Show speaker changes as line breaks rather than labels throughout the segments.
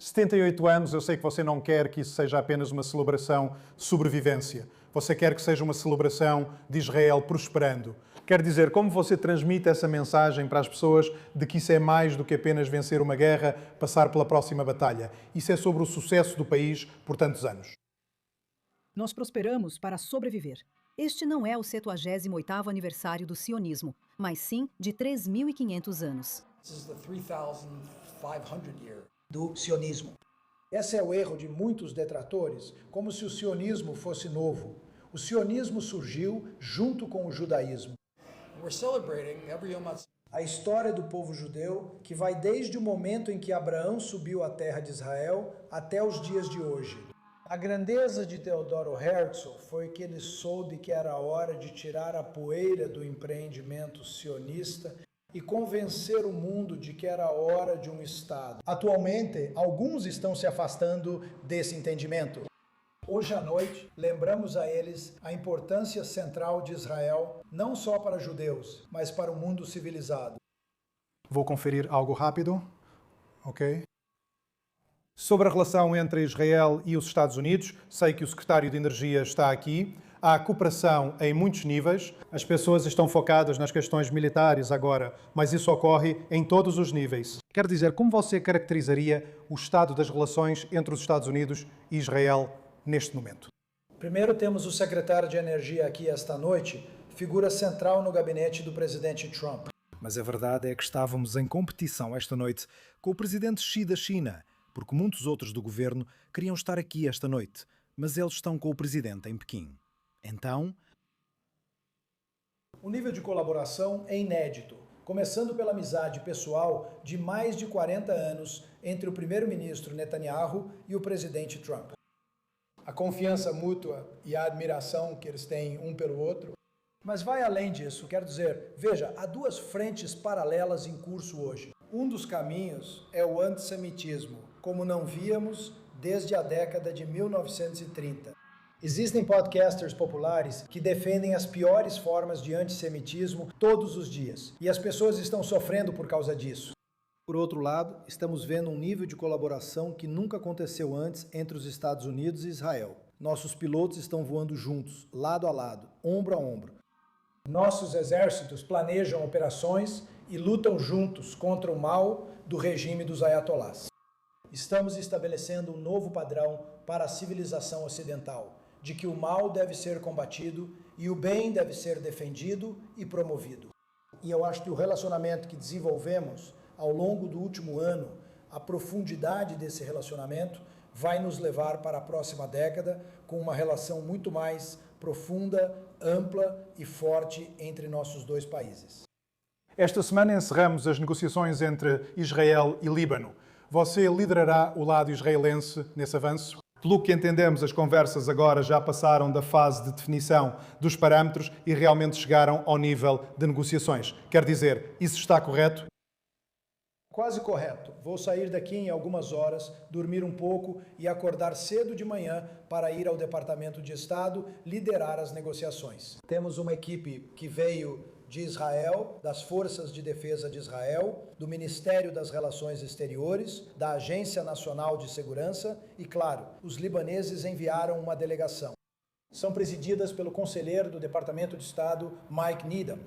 78 anos, eu sei que você não quer que isso seja apenas uma celebração de sobrevivência. Você quer que seja uma celebração de Israel prosperando. Quer dizer, como você transmite essa mensagem para as pessoas de que isso é mais do que apenas vencer uma guerra, passar pela próxima batalha. Isso é sobre o sucesso do país por tantos anos.
Nós prosperamos para sobreviver. Este não é o 78º aniversário do sionismo, mas sim de 3.500 anos.
This is the 3,500 year do sionismo. Esse é o erro de muitos detratores, como se o sionismo fosse novo. O sionismo surgiu junto com o judaísmo. We're celebrating every Yom HaTzot. A história do povo judeu, que vai desde o momento em que Abraão subiu à terra de Israel até os dias de hoje. A grandeza de Theodor Herzl foi que ele soube que era hora de tirar a poeira do empreendimento sionista e convencer o mundo de que era hora de um Estado. Atualmente, alguns estão se afastando desse entendimento. Hoje à noite, lembramos a eles a importância central de Israel, não só para judeus, mas para o mundo civilizado.
Vou conferir algo rápido. Ok. Sobre a relação entre Israel e os Estados Unidos, sei que o secretário de Energia está aqui. Há cooperação em muitos níveis. As pessoas estão focadas nas questões militares agora, mas isso ocorre em todos os níveis. Quer dizer, como você caracterizaria o estado das relações entre os Estados Unidos e Israel neste momento?
Primeiro temos o secretário de Energia aqui esta noite, figura central no gabinete do presidente Trump.
Mas a verdade é que estávamos em competição esta noite com o presidente Xi da China, porque muitos outros do governo queriam estar aqui esta noite, mas eles estão com o presidente em Pequim. Então,
o nível de colaboração é inédito, começando pela amizade pessoal de mais de 40 anos entre o primeiro-ministro Netanyahu e o presidente Trump. A confiança mútua e a admiração que eles têm um pelo outro. Mas vai além disso, quero dizer, veja, há duas frentes paralelas em curso hoje. Um dos caminhos é o antissemitismo, como não víamos desde a década de 1930. Existem podcasters populares que defendem as piores formas de antissemitismo todos os dias, e as pessoas estão sofrendo por causa disso. Por outro lado, estamos vendo um nível de colaboração que nunca aconteceu antes entre os Estados Unidos e Israel. Nossos pilotos estão voando juntos, lado a lado, ombro a ombro. Nossos exércitos planejam operações e lutam juntos contra o mal do regime dos ayatolás. Estamos estabelecendo um novo padrão para a civilização ocidental, de que o mal deve ser combatido e o bem deve ser defendido e promovido. E eu acho que o relacionamento que desenvolvemos ao longo do último ano, a profundidade desse relacionamento vai nos levar para a próxima década com uma relação muito mais profunda, ampla e forte entre nossos dois países.
Esta semana encerramos as negociações entre Israel e Líbano. Você liderará o lado israelense nesse avanço? Pelo que entendemos, as conversas agora já passaram da fase de definição dos parâmetros e realmente chegaram ao nível de negociações. Quer dizer, isso está correto?
Quase correto. Vou sair daqui em algumas horas, dormir um pouco e acordar cedo de manhã para ir ao Departamento de Estado liderar as negociações. Temos uma equipe que veio de Israel, das Forças de Defesa de Israel, do Ministério das Relações Exteriores, da Agência Nacional de Segurança e, claro, os libaneses enviaram uma delegação. São presididas pelo conselheiro do Departamento de Estado, Mike Needham.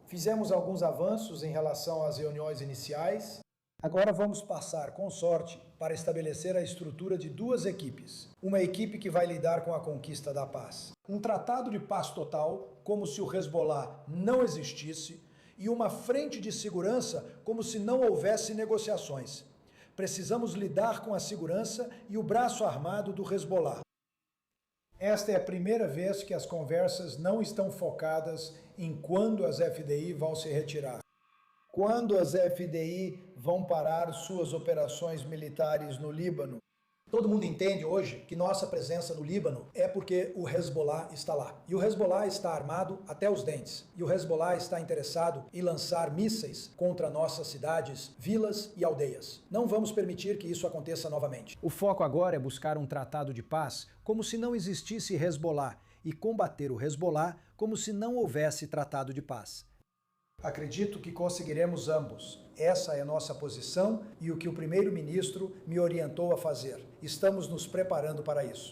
Fizemos alguns avanços em relação às reuniões iniciais. Agora vamos passar, com sorte, para estabelecer a estrutura de duas equipes. Uma equipe que vai lidar com a conquista da paz. Um tratado de paz total, como se o Hezbollah não existisse, e uma frente de segurança, como se não houvesse negociações. Precisamos lidar com a segurança e o braço armado do Hezbollah. Esta é a primeira vez que as conversas não estão focadas em quando as FDI vão se retirar. Quando as FDI vão parar suas operações militares no Líbano. Todo mundo entende hoje que nossa presença no Líbano é porque o Hezbollah está lá. E o Hezbollah está armado até os dentes. E o Hezbollah está interessado em lançar mísseis contra nossas cidades, vilas e aldeias. Não vamos permitir que isso aconteça novamente.
O foco agora é buscar um tratado de paz como se não existisse Hezbollah e combater o Hezbollah como se não houvesse tratado de paz.
Acredito que conseguiremos ambos. Essa é a nossa posição e o que o primeiro-ministro me orientou a fazer. Estamos nos preparando para isso.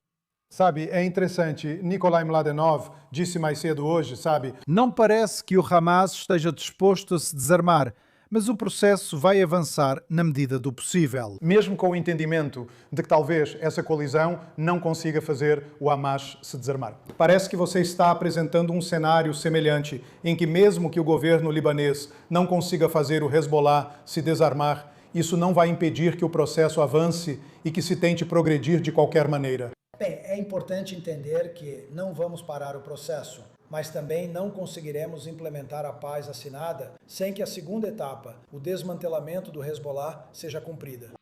Sabe, é interessante, Nikolai Mladenov disse mais cedo hoje, sabe?
Não parece que o Hamas esteja disposto a se desarmar, mas o processo vai avançar na medida do possível.
Mesmo com o entendimento de que talvez essa coalizão não consiga fazer o Hamas se desarmar. Parece que você está apresentando um cenário semelhante, em que mesmo que o governo libanês não consiga fazer o Hezbollah se desarmar, isso não vai impedir que o processo avance e que se tente progredir de qualquer maneira.
Bem, é importante entender que não vamos parar o processo, mas também não conseguiremos implementar a paz assinada sem que a segunda etapa, o desmantelamento do Hezbollah, seja cumprida.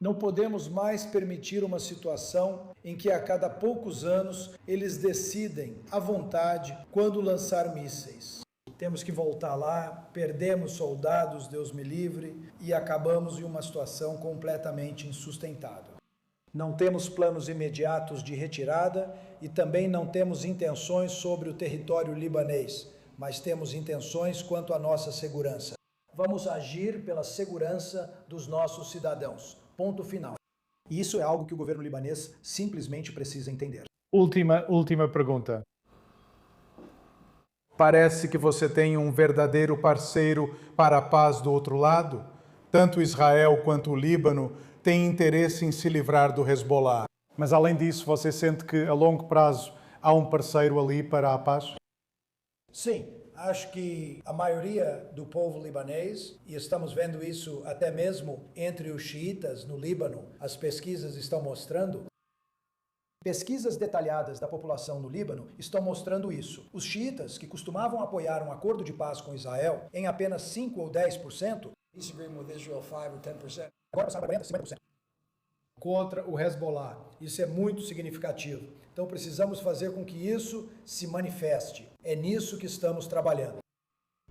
Não podemos mais permitir uma situação em que a cada poucos anos eles decidem à vontade quando lançar mísseis. Temos que voltar lá, perdemos soldados, Deus me livre, e acabamos em uma situação completamente insustentável. Não temos planos imediatos de retirada e também não temos intenções sobre o território libanês, mas temos intenções quanto à nossa segurança. Vamos agir pela segurança dos nossos cidadãos. Ponto final.
E isso é algo que o governo libanês simplesmente precisa entender.
Última pergunta. Parece que você tem um verdadeiro parceiro para a paz do outro lado? Tanto Israel quanto o Líbano têm interesse em se livrar do Hezbollah. Mas, além disso, você sente que, a longo prazo, há um parceiro ali para a paz?
Sim, acho que a maioria do povo libanês, e estamos vendo isso até mesmo entre os xiitas no Líbano, as pesquisas estão mostrando. Pesquisas detalhadas da população no Líbano estão mostrando isso. Os xiitas, que costumavam apoiar um acordo de paz com Israel em apenas 5 ou 10%, agora passaram para 40%, 50%. Contra o Hezbollah. Isso é muito significativo. Então precisamos fazer com que isso se manifeste. É nisso que estamos trabalhando.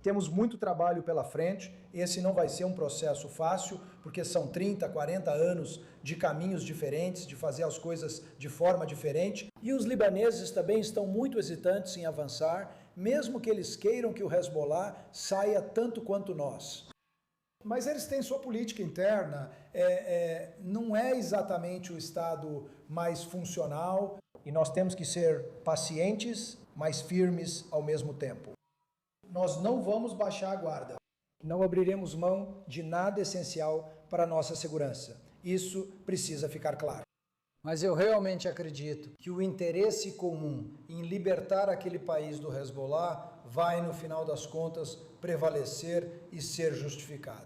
Temos muito trabalho pela frente. Esse não vai ser um processo fácil, porque são 30, 40 anos de caminhos diferentes, de fazer as coisas de forma diferente. E os libaneses também estão muito hesitantes em avançar, mesmo que eles queiram que o Hezbollah saia tanto quanto nós. Mas eles têm sua política interna, não é exatamente o Estado mais funcional, e nós temos que ser pacientes, mas firmes ao mesmo tempo. Nós não vamos baixar a guarda, não abriremos mão de nada essencial para a nossa segurança. Isso precisa ficar claro. Mas eu realmente acredito que o interesse comum em libertar aquele país do Hezbollah vai, no final das contas, prevalecer e ser justificado.